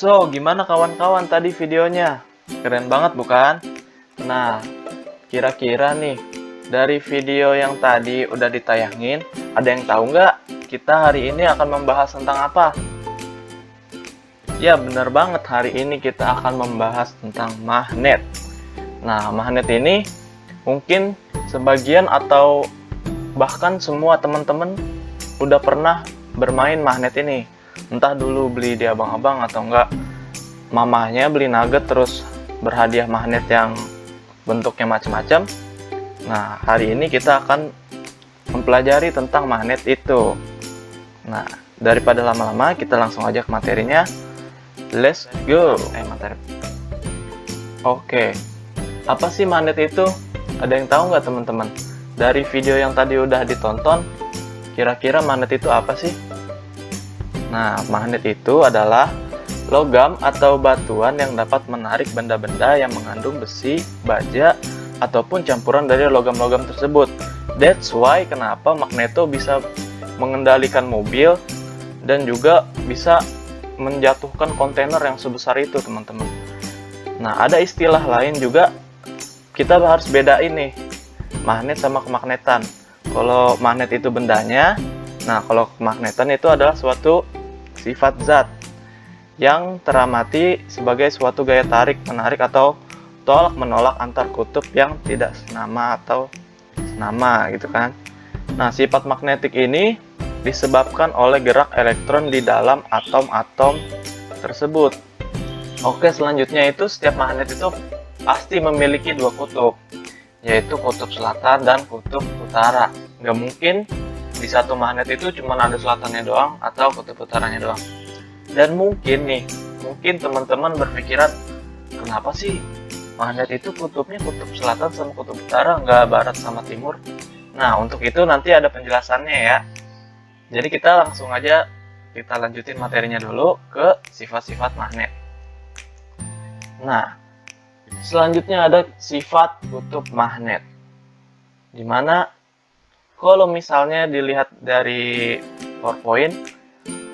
So, gimana kawan-kawan tadi videonya? Keren banget bukan? Nah, kira-kira nih, dari video yang tadi udah ditayangin, ada yang tahu nggak kita hari ini akan membahas tentang apa? Ya, bener banget, hari ini kita akan membahas tentang magnet. Nah, magnet ini mungkin sebagian atau bahkan semua teman-teman udah pernah bermain magnet ini. Entah dulu beli di abang-abang atau enggak mamahnya beli nugget terus berhadiah magnet yang bentuknya macam-macam. Nah, hari ini kita akan mempelajari tentang magnet itu. Nah, daripada lama-lama kita langsung aja ke materinya. Let's go. Materi. Oke. Apa sih magnet itu? Ada yang tahu nggak teman-teman? Dari video yang tadi udah ditonton, kira-kira magnet itu apa sih? Nah, magnet itu adalah logam atau batuan yang dapat menarik benda-benda yang mengandung besi, baja, ataupun campuran dari logam-logam tersebut. That's why kenapa Magneto bisa mengendalikan mobil dan juga bisa menjatuhkan kontainer yang sebesar itu, teman-teman. Nah, ada istilah lain juga, kita harus bedain nih, magnet sama kemagnetan. Kalau magnet itu bendanya, nah kalau kemagnetan itu adalah suatu sifat zat yang teramati sebagai suatu gaya tarik menarik atau tolak menolak antar kutub yang tidak senama atau senama gitu kan. Nah, sifat magnetik ini disebabkan oleh gerak elektron di dalam atom-atom tersebut. Oke, selanjutnya itu setiap magnet itu pasti memiliki dua kutub, yaitu kutub selatan dan kutub utara. Nggak mungkin di satu magnet itu cuma ada selatannya doang atau kutub utaranya doang. Dan mungkin teman-teman berpikiran, kenapa sih magnet itu kutubnya kutub selatan sama kutub utara, nggak barat sama timur? Nah, untuk itu nanti ada penjelasannya ya. Jadi kita langsung aja kita lanjutin materinya dulu ke sifat-sifat magnet. Nah, selanjutnya ada sifat kutub magnet. Dimana kalau misalnya dilihat dari PowerPoint,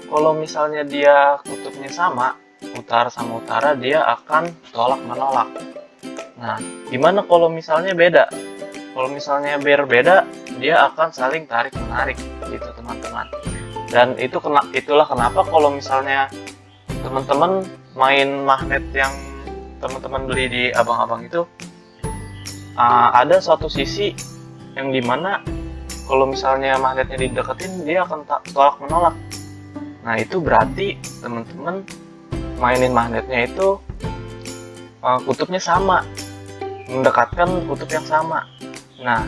kalau misalnya dia kutubnya sama, utara sama utara, dia akan tolak menolak. Nah, gimana kalau misalnya beda? Kalau misalnya berbeda, dia akan saling tarik menarik gitu, teman-teman. Dan itulah kenapa kalau misalnya teman-teman main magnet yang teman-teman beli di abang-abang itu, ada suatu sisi yang dimana kalau misalnya magnetnya dideketin, dia akan tolak menolak. Nah, itu berarti teman-teman mainin magnetnya itu kutubnya sama, mendekatkan kutub yang sama. Nah,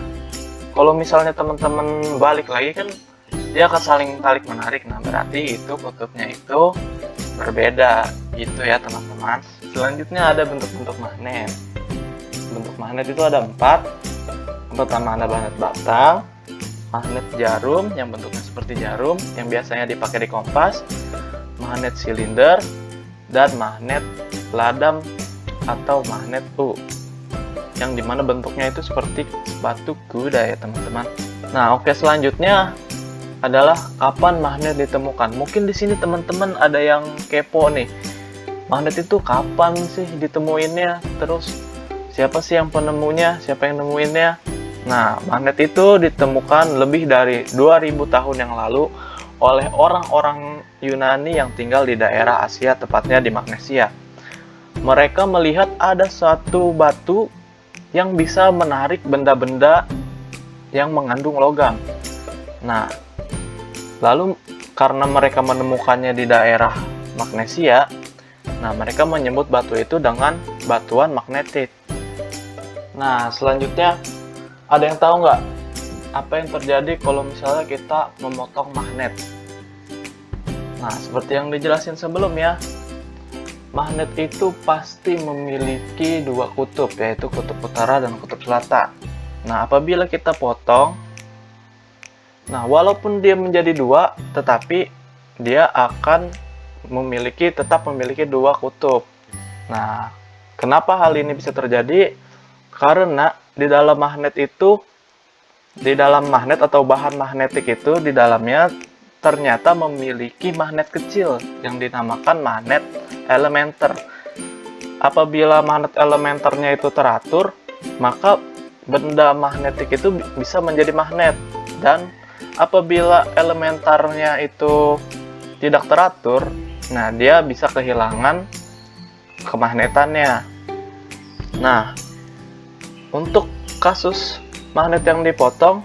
kalau misalnya teman-teman balik lagi kan dia akan saling tarik menarik. Nah, berarti itu kutubnya itu berbeda gitu ya, teman-teman. Selanjutnya ada bentuk-bentuk magnet. Bentuk magnet itu ada 4. Yang pertama ada magnet batang, magnet jarum yang bentuknya seperti jarum yang biasanya dipakai di kompas, magnet silinder, dan magnet ladam atau magnet U yang dimana bentuknya itu seperti batu kuda ya, teman-teman. Nah, oke, selanjutnya adalah kapan magnet ditemukan. Mungkin di sini teman-teman ada yang kepo nih, magnet itu kapan sih ditemuinnya, terus siapa sih yang penemunya, siapa yang nemuinnya. Nah, magnet itu ditemukan lebih dari 2000 tahun yang lalu oleh orang-orang Yunani yang tinggal di daerah Asia, tepatnya di Magnesia. Mereka melihat ada satu batu yang bisa menarik benda-benda yang mengandung logam. Nah, lalu karena mereka menemukannya di daerah Magnesia, nah mereka menyebut batu itu dengan batuan magnetit. Nah, selanjutnya ada yang tahu nggak apa yang terjadi kalau misalnya kita memotong magnet? Nah, seperti yang dijelasin sebelumnya, magnet itu pasti memiliki dua kutub, yaitu kutub utara dan kutub selatan. Nah, apabila kita potong, nah walaupun dia menjadi dua, tetapi dia akan tetap memiliki dua kutub. Nah, kenapa hal ini bisa terjadi? Karena di dalam magnet atau bahan magnetik itu, di dalamnya ternyata memiliki magnet kecil yang dinamakan magnet elementer. Apabila magnet elementernya itu teratur, maka benda magnetik itu bisa menjadi magnet. Dan apabila elementernya itu tidak teratur, nah dia bisa kehilangan kemagnetannya. Nah, untuk kasus magnet yang dipotong,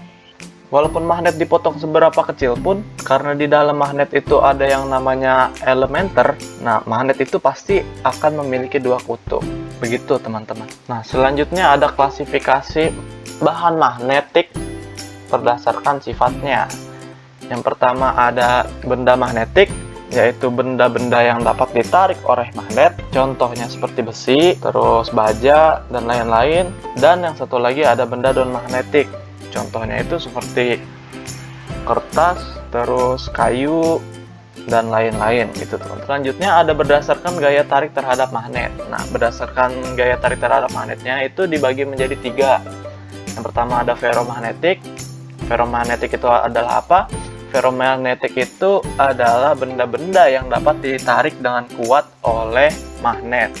walaupun magnet dipotong seberapa kecil pun, karena di dalam magnet itu ada yang namanya elementer, nah magnet itu pasti akan memiliki dua kutub. Begitu teman-teman. Nah, selanjutnya ada klasifikasi bahan magnetik berdasarkan sifatnya. Yang pertama ada benda magnetik, yaitu benda-benda yang dapat ditarik oleh magnet, contohnya seperti besi, terus baja, dan lain-lain. Dan yang satu lagi ada benda non-magnetik, contohnya itu seperti kertas, terus kayu, dan lain-lain gitu teman. Selanjutnya ada berdasarkan gaya tarik terhadap magnet. Nah, berdasarkan gaya tarik terhadap magnetnya itu dibagi menjadi 3. Yang pertama ada ferromagnetik. Ferromagnetik itu adalah apa? Ferromagnetik itu adalah benda-benda yang dapat ditarik dengan kuat oleh magnet.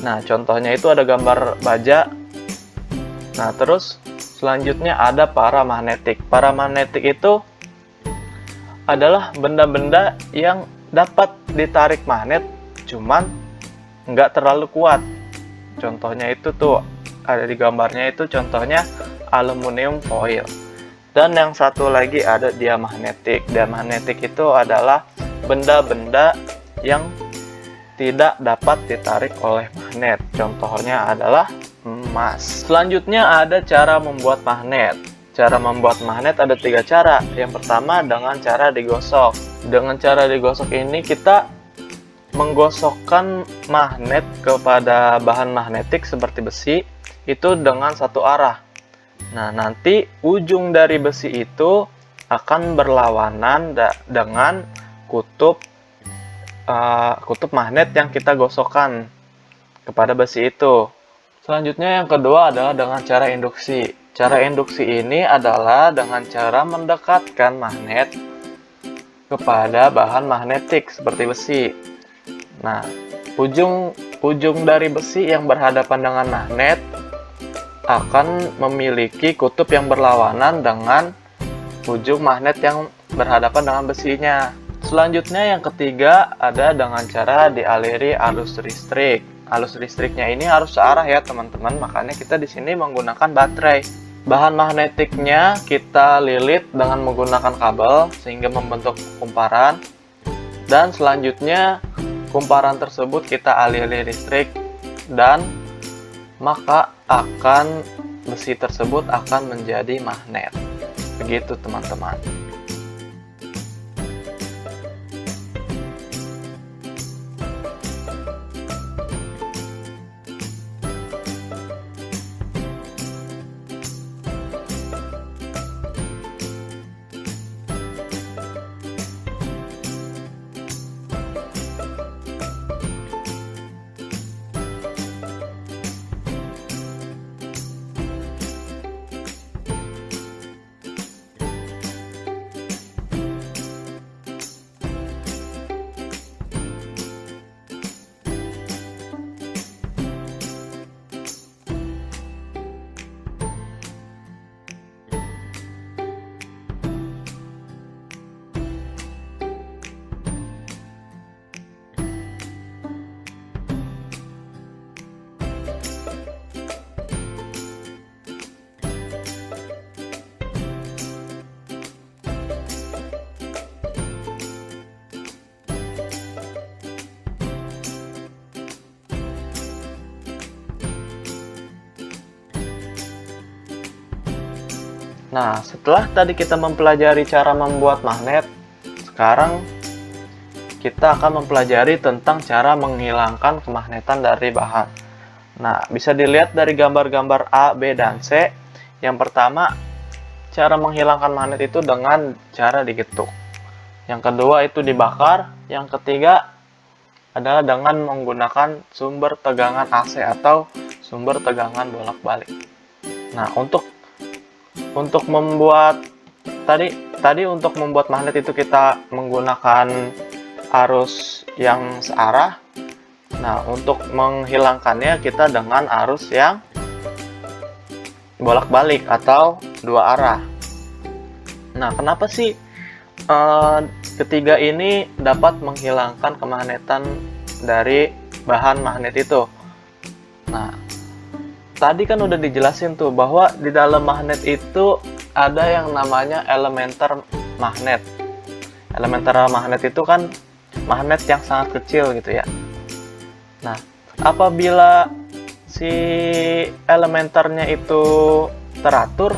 Nah, contohnya itu ada gambar baja. Nah, terus selanjutnya ada paramagnetik. Paramagnetik itu adalah benda-benda yang dapat ditarik magnet, cuman nggak terlalu kuat. Contohnya itu tuh, ada di gambarnya itu contohnya aluminium foil. Dan yang satu lagi ada diamagnetik. Diamagnetik itu adalah benda-benda yang tidak dapat ditarik oleh magnet. Contohnya adalah emas. Selanjutnya ada cara membuat magnet. Cara membuat magnet ada 3 cara. Yang pertama dengan cara digosok. Dengan cara digosok ini kita menggosokkan magnet kepada bahan magnetik seperti besi itu dengan satu arah. Nah, nanti ujung dari besi itu akan berlawanan dengan kutub magnet yang kita gosokkan kepada besi itu. Selanjutnya yang kedua adalah dengan cara induksi. Cara induksi ini adalah dengan cara mendekatkan magnet kepada bahan magnetik seperti besi. Nah, ujung dari besi yang berhadapan dengan magnet akan memiliki kutub yang berlawanan dengan ujung magnet yang berhadapan dengan besinya. Selanjutnya yang ketiga ada dengan cara dialiri arus listrik. Arus listriknya ini harus searah ya teman-teman, makanya kita di sini menggunakan baterai. Bahan magnetiknya kita lilit dengan menggunakan kabel sehingga membentuk kumparan. Dan selanjutnya kumparan tersebut kita aliri listrik dan maka besi tersebut akan menjadi magnet. Begitu teman-teman. Nah, setelah tadi kita mempelajari cara membuat magnet, sekarang kita akan mempelajari tentang cara menghilangkan kemagnetan dari bahan. Nah, bisa dilihat dari gambar-gambar A, B, dan C. Yang pertama, cara menghilangkan magnet itu dengan cara digetuk. Yang kedua itu dibakar. Yang ketiga adalah dengan menggunakan sumber tegangan AC atau sumber tegangan bolak-balik. Nah, untuk membuat tadi tadi untuk membuat magnet itu kita menggunakan arus yang searah. Nah, untuk menghilangkannya kita dengan arus yang bolak-balik atau dua arah. Nah, kenapa sih ketiga ini dapat menghilangkan kemagnetan dari bahan magnet itu? Nah, tadi kan udah dijelasin tuh bahwa di dalam magnet itu ada yang namanya elementer magnet. Elementer magnet itu kan magnet yang sangat kecil gitu ya. Nah, apabila si elementernya itu teratur,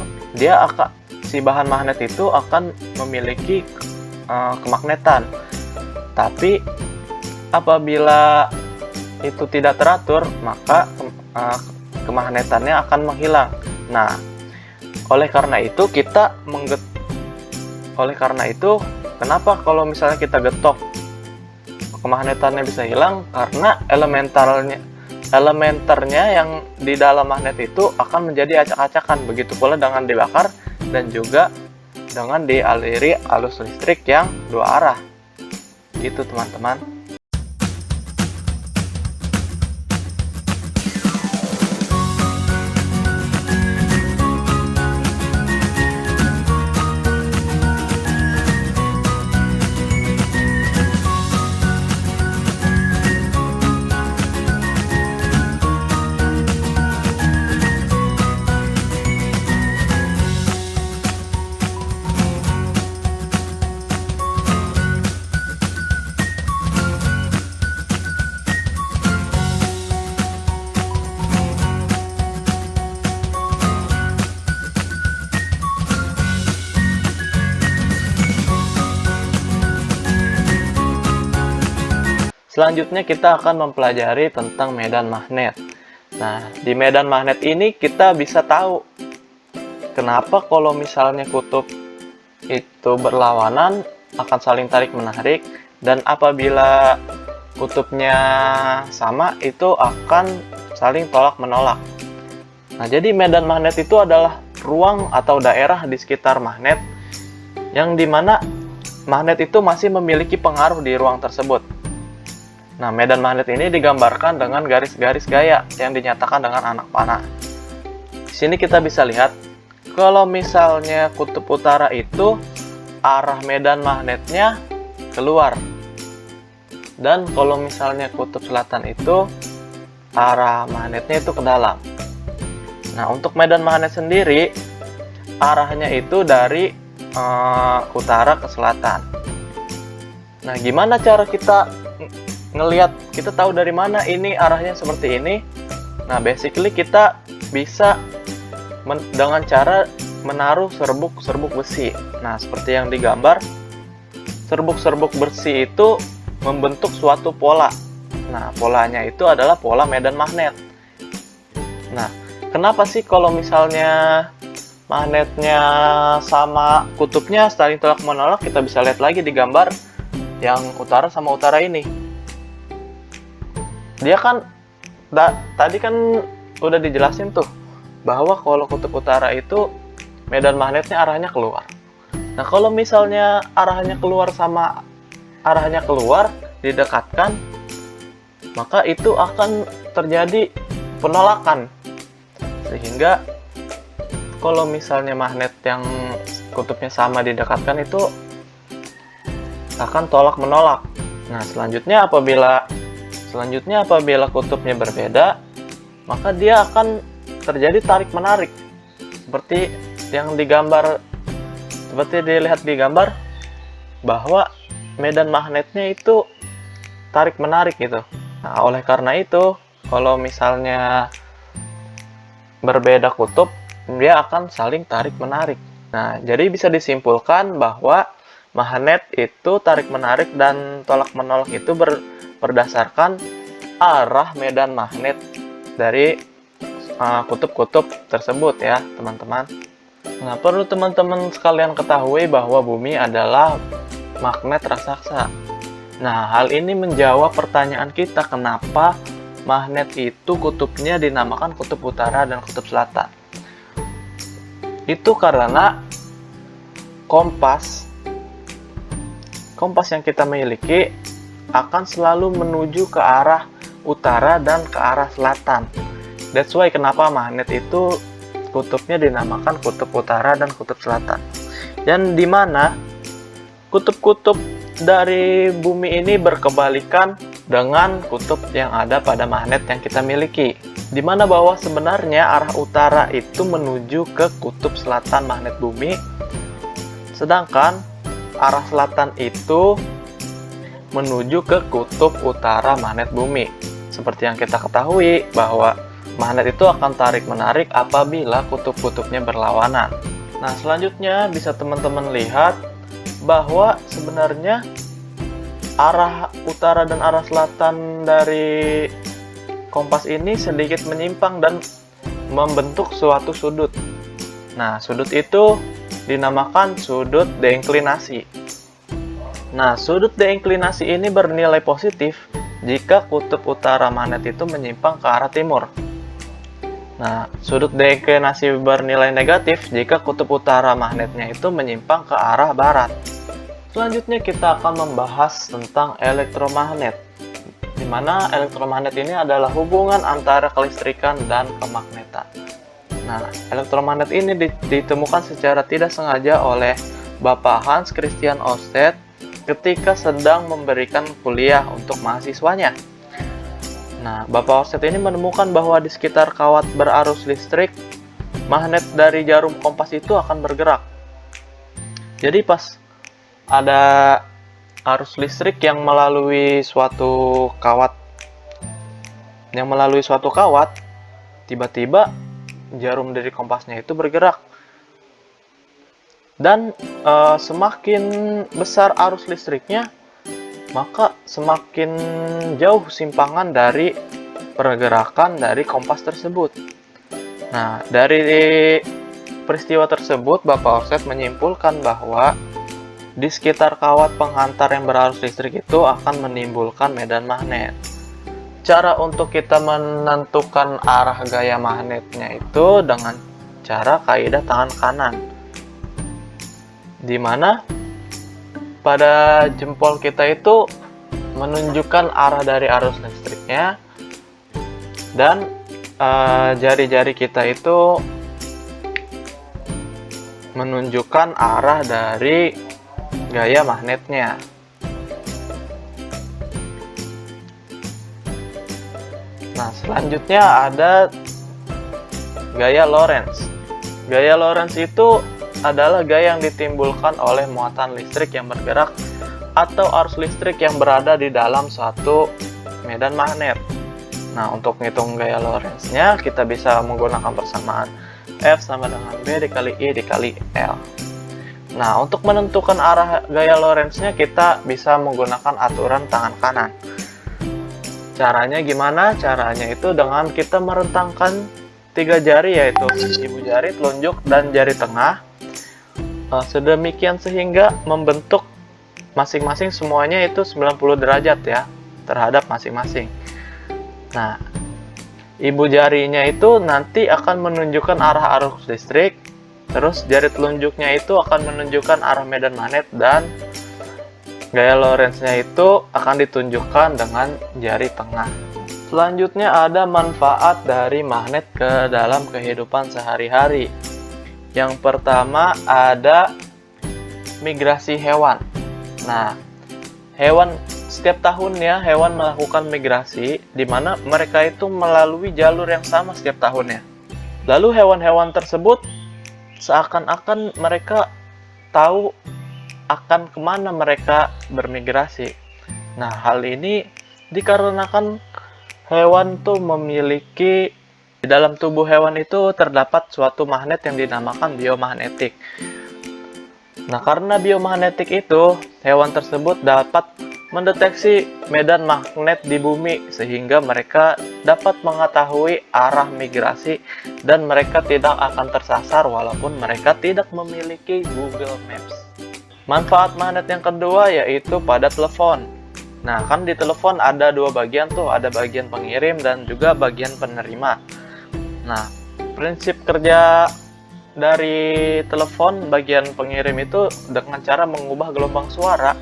si bahan magnet itu akan memiliki kemagnetan. Tapi apabila itu tidak teratur, maka kemagnetannya akan menghilang. Nah, oleh karena itu kenapa kalau misalnya kita getok kemagnetannya bisa hilang? Karena elementernya yang di dalam magnet itu akan menjadi acak-acakan. Begitu pula dengan dibakar dan juga dengan dialiri arus listrik yang dua arah. Gitu teman-teman. Selanjutnya kita akan mempelajari tentang medan magnet. Nah, di medan magnet ini kita bisa tahu kenapa kalau misalnya kutub itu berlawanan akan saling tarik-menarik, dan apabila kutubnya sama itu akan saling tolak-menolak. Nah, jadi medan magnet itu adalah ruang atau daerah di sekitar magnet yang dimana magnet itu masih memiliki pengaruh di ruang tersebut. Nah, medan magnet ini digambarkan dengan garis-garis gaya yang dinyatakan dengan anak panah. Di sini kita bisa lihat, kalau misalnya kutub utara itu arah medan magnetnya keluar. Dan kalau misalnya kutub selatan itu arah magnetnya itu ke dalam. Nah, untuk medan magnet sendiri, arahnya itu dari utara ke selatan. Nah, gimana cara kita ngelihat, kita tahu dari mana ini arahnya seperti ini? Nah, basically kita bisa dengan cara menaruh serbuk-serbuk besi. Nah, seperti yang digambar, serbuk-serbuk besi itu membentuk suatu pola. Nah, polanya itu adalah pola medan magnet. Nah, kenapa sih kalau misalnya magnetnya sama kutubnya saling tolak menolak? Kita bisa lihat lagi di gambar yang utara sama utara ini. Dia kan tadi kan udah dijelasin tuh bahwa kalau kutub utara itu medan magnetnya arahnya keluar. Nah, kalau misalnya arahnya keluar sama arahnya keluar didekatkan, maka itu akan terjadi penolakan. Sehingga kalau misalnya magnet yang kutubnya sama didekatkan itu akan tolak menolak. Nah, selanjutnya apabila kutubnya berbeda, maka dia akan terjadi tarik menarik seperti yang dilihat di gambar, bahwa medan magnetnya itu tarik menarik gitu. Nah, oleh karena itu kalau misalnya berbeda kutub, dia akan saling tarik menarik. Nah, jadi bisa disimpulkan bahwa magnet itu tarik menarik dan tolak menolak itu berdasarkan arah medan magnet dari kutub-kutub tersebut ya teman-teman. Nah, perlu teman-teman sekalian ketahui bahwa bumi adalah magnet raksasa. Nah, hal ini menjawab pertanyaan kita, kenapa magnet itu kutubnya dinamakan kutub utara dan kutub selatan. Itu karena kompas yang kita miliki akan selalu menuju ke arah utara dan ke arah selatan. That's why kenapa magnet itu kutubnya dinamakan kutub utara dan kutub selatan. Dan di mana kutub-kutub dari bumi ini berkebalikan dengan kutub yang ada pada magnet yang kita miliki. Di mana bahwa sebenarnya arah utara itu menuju ke kutub selatan magnet bumi, sedangkan arah selatan itu menuju ke kutub utara magnet bumi. Seperti yang kita ketahui bahwa magnet itu akan tarik-menarik apabila kutub-kutubnya berlawanan. Nah, selanjutnya bisa teman-teman lihat bahwa sebenarnya arah utara dan arah selatan dari kompas ini sedikit menyimpang dan membentuk suatu sudut. Nah, sudut itu dinamakan sudut deinklinasi. Nah, sudut deinklinasi ini bernilai positif jika kutub utara magnet itu menyimpang ke arah timur. Nah, sudut deinklinasi bernilai negatif jika kutub utara magnetnya itu menyimpang ke arah barat. Selanjutnya kita akan membahas tentang elektromagnet, di mana elektromagnet ini adalah hubungan antara kelistrikan dan kemagnetan. Nah, elektromagnet ini ditemukan secara tidak sengaja oleh Bapak Hans Christian Ørsted ketika sedang memberikan kuliah untuk mahasiswanya. Nah, Bapak Ørsted ini menemukan bahwa di sekitar kawat berarus listrik, magnet dari jarum kompas itu akan bergerak. Jadi pas ada arus listrik yang melalui suatu kawat, tiba-tiba jarum dari kompasnya itu bergerak. Dan semakin besar arus listriknya, maka semakin jauh simpangan dari pergerakan dari kompas tersebut. Nah, dari peristiwa tersebut, Bapak Ørsted menyimpulkan bahwa di sekitar kawat penghantar yang berarus listrik itu akan menimbulkan medan magnet. Cara untuk kita menentukan arah gaya magnetnya itu dengan cara kaidah tangan kanan, di mana pada jempol kita itu menunjukkan arah dari arus listriknya, dan jari-jari kita itu menunjukkan arah dari gaya magnetnya. Nah, selanjutnya ada gaya Lorentz. Gaya Lorentz itu adalah gaya yang ditimbulkan oleh muatan listrik yang bergerak atau arus listrik yang berada di dalam suatu medan magnet. Nah, untuk menghitung gaya Lorentz-nya, kita bisa menggunakan persamaan F sama dengan B dikali I dikali L. Nah, untuk menentukan arah gaya Lorentz-nya, kita bisa menggunakan aturan tangan kanan. Caranya gimana? Caranya itu dengan kita merentangkan 3 jari, yaitu ibu jari, telunjuk, dan jari tengah, sedemikian sehingga membentuk masing-masing semuanya itu 90 derajat ya terhadap masing-masing. Nah, ibu jarinya itu nanti akan menunjukkan arah arus listrik, terus jari telunjuknya itu akan menunjukkan arah medan magnet, dan gaya Lorentz-nya itu akan ditunjukkan dengan jari tengah. Selanjutnya ada manfaat dari magnet ke dalam kehidupan sehari-hari. Yang pertama ada migrasi hewan. Nah, setiap tahunnya hewan melakukan migrasi, di mana mereka itu melalui jalur yang sama setiap tahunnya. Lalu hewan-hewan tersebut seakan-akan mereka tahu akan kemana mereka bermigrasi. Nah, hal ini dikarenakan hewan tuh memiliki, di dalam tubuh hewan itu terdapat suatu magnet yang dinamakan biomagnetik. Nah, karena biomagnetik itu, hewan tersebut dapat mendeteksi medan magnet di bumi, sehingga mereka dapat mengetahui arah migrasi dan mereka tidak akan tersasar walaupun mereka tidak memiliki Google Maps. Manfaat magnet yang kedua yaitu pada telepon. Nah, kan di telepon ada 2 bagian tuh, ada bagian pengirim dan juga bagian penerima. Nah, prinsip kerja dari telepon bagian pengirim itu dengan cara mengubah gelombang suara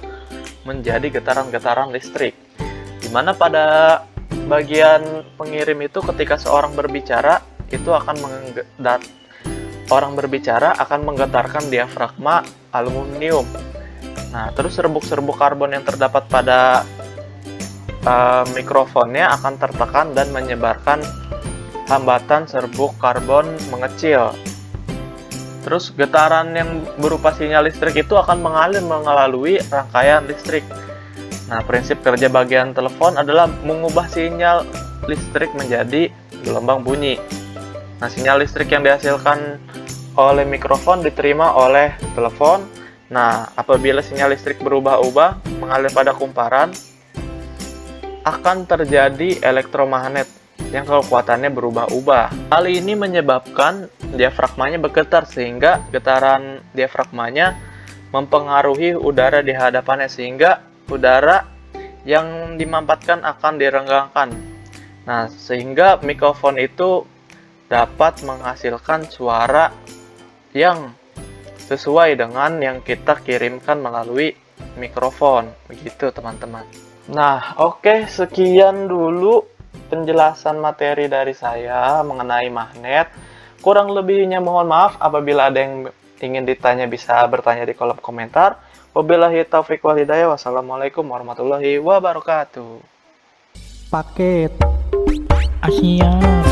menjadi getaran-getaran listrik. Dimana pada bagian pengirim itu ketika seorang berbicara itu akan menggetarkan diafragma aluminium. Nah, terus serbuk-serbuk karbon yang terdapat pada mikrofonnya akan tertekan dan menyebarkan hambatan serbuk karbon mengecil. Terus getaran yang berupa sinyal listrik itu akan mengalir melalui rangkaian listrik. Nah, prinsip kerja bagian telepon adalah mengubah sinyal listrik menjadi gelombang bunyi. Nah, sinyal listrik yang dihasilkan oleh mikrofon diterima oleh telepon. Nah, apabila sinyal listrik berubah-ubah mengalir pada kumparan, akan terjadi elektromagnet yang kekuatannya berubah-ubah. Hal ini menyebabkan diafragmanya bergetar sehingga getaran diafragmanya mempengaruhi udara di hadapannya sehingga udara yang dimampatkan akan direnggangkan. Nah, sehingga mikrofon itu dapat menghasilkan suara yang sesuai dengan yang kita kirimkan melalui mikrofon. Begitu, teman-teman. Nah, oke, sekian dulu penjelasan materi dari saya mengenai magnet. Kurang lebihnya mohon maaf. Apabila ada yang ingin ditanya bisa bertanya di kolom komentar. Wabillahi taufiq wal hidayah. Wassalamualaikum warahmatullahi wabarakatuh. Paket Asia.